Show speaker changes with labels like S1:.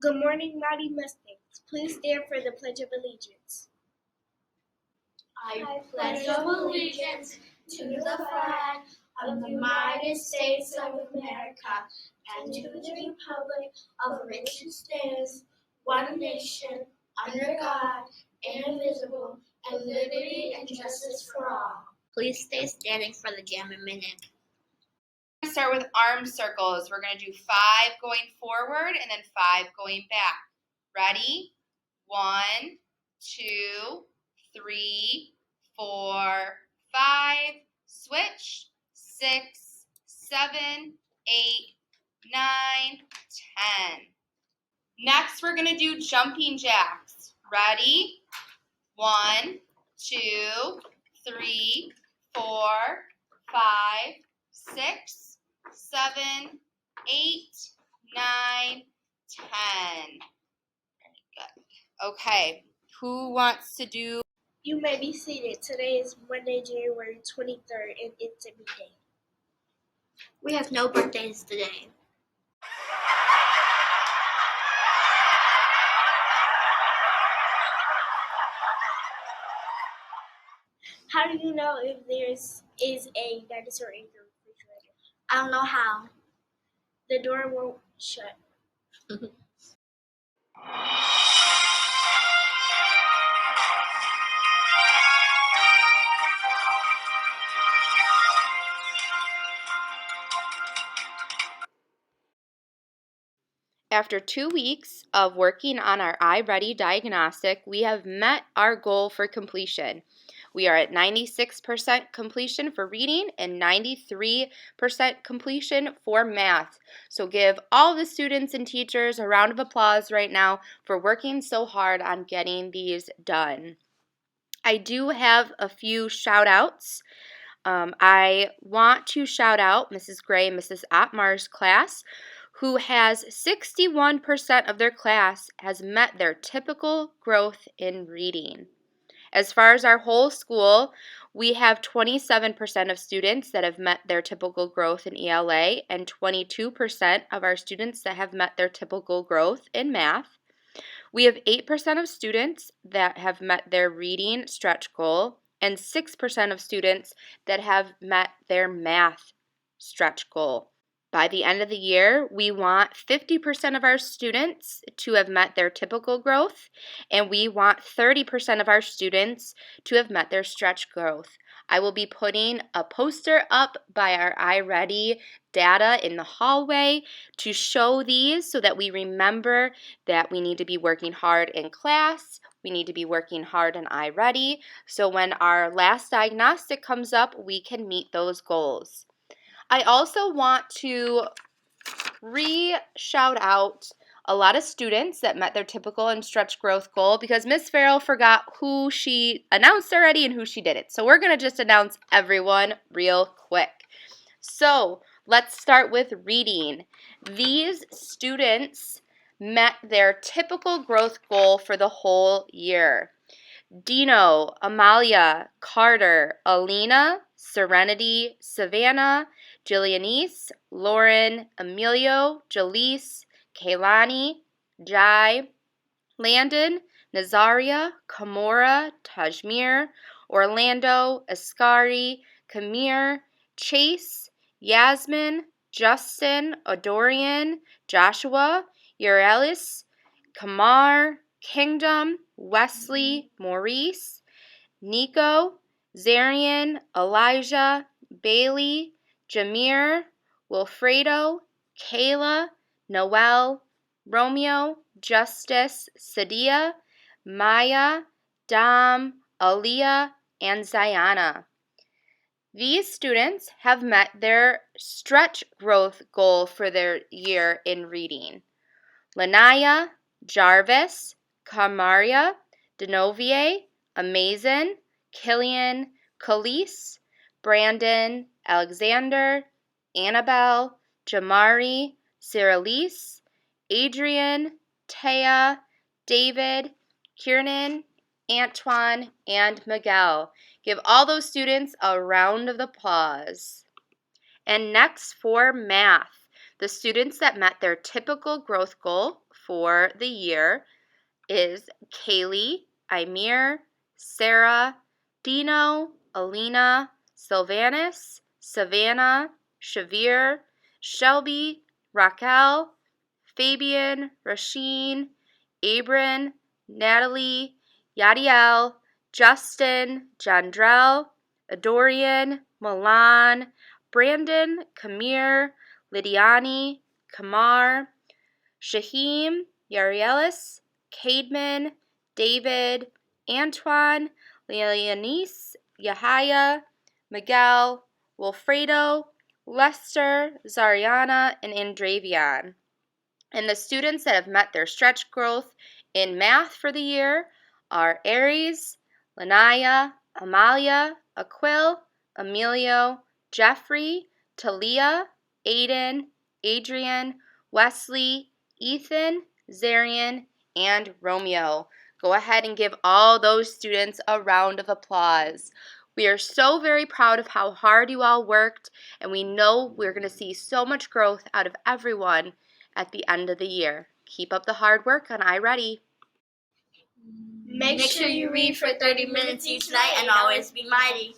S1: Good morning, Mighty Mustangs. Please stand for the Pledge of Allegiance.
S2: I pledge allegiance to the flag of the United States of America and to the republic of which it stands, one nation, under God, indivisible, and liberty and justice for all.
S3: Please stay standing for the Gamma Minute.
S4: We're going to start with arm circles. We're going to do 5 going forward and then 5 going back. Ready? 1, 2, 3, 4, 5. Switch. 6, 7, 8, 9, 10. Next, we're going to do jumping jacks. Ready? 1, 2, 3, 4, 5, 6, 7, 8, 9, 10. Very good. Okay, who wants to do?
S1: You may be seated. Today is Monday, January 23rd, and it's a me day.
S3: We have no birthdays today.
S1: How do you know if there is a dinosaur in your refrigerator?
S3: I don't know how.
S1: The door won't shut.
S4: After 2 weeks of working on our iReady diagnostic, we have met our goal for completion. We are at 96% completion for reading and 93% completion for math. So give all the students and teachers a round of applause right now for working so hard on getting these done. I do have a few shout outs. I want to shout out Mrs. Gray and Mrs. Ottmar's class, who has 61% of their class has met their typical growth in reading. As far as our whole school, we have 27% of students that have met their typical growth in ELA and 22% of our students that have met their typical growth in math. We have 8% of students that have met their reading stretch goal and 6% of students that have met their math stretch goal. By the end of the year, we want 50% of our students to have met their typical growth, and we want 30% of our students to have met their stretch growth. I will be putting a poster up by our iReady data in the hallway to show these so that we remember that we need to be working hard in class, we need to be working hard in iReady, so when our last diagnostic comes up, we can meet those goals. I also want to shout out a lot of students that met their typical and stretch growth goal because Miss Farrell forgot who she announced already and who she didn't. So we're going to just announce everyone real quick. So let's start with reading. These students met their typical growth goal for the whole year. Dino, Amalia, Carter, Alina, Serenity, Savannah, Jillianese, Lauren, Emilio, Jaleese, Kaylani, Jai, Landon, Nazaria, Kamora, Tajmir, Orlando, Askari, Kamir, Chase, Yasmin, Justin, Adorian, Joshua, Urelis, Kamar, Kingdom, Wesley, Maurice, Nico, Zarian, Elijah, Bailey, Jameer, Wilfredo, Kayla, Noel, Romeo, Justice, Sadia, Maya, Dom, Aaliyah, and Ziana. These students have met their stretch growth goal for their year in reading. Lanaya, Jarvis, Kamaria, Denovier, Amazin, Killian, Khalees, Brandon, Alexander, Annabelle, Jamari, Saralise, Adrian, Taya, David, Kiernan, Antoine, and Miguel. Give all those students a round of applause. And next for math, the students that met their typical growth goal for the year is Kaylee, Imir, Sarah, Dino, Alina, Sylvanus, Savannah, Shavir, Shelby, Raquel, Fabian, Rasheen, Abram, Natalie, Yadiel, Justin, Jandrell, Adorian, Milan, Brandon, Kamir, Lidiani, Kamar, Shaheem, Yarielis, Cademan, David, Antoine, Leonise, Yahaya, Miguel, Wilfredo, Lester, Zariana, and Andravion. And the students that have met their stretch growth in math for the year are Aries, Lanaya, Amalia, Aquil, Emilio, Jeffrey, Talia, Aiden, Adrian, Wesley, Ethan, Zarian, and Romeo. Go ahead and give all those students a round of applause. We are so very proud of how hard you all worked, and we know we're going to see so much growth out of everyone at the end of the year. Keep up the hard work on iReady.
S3: Make sure you read for 30 minutes each night and always be mighty.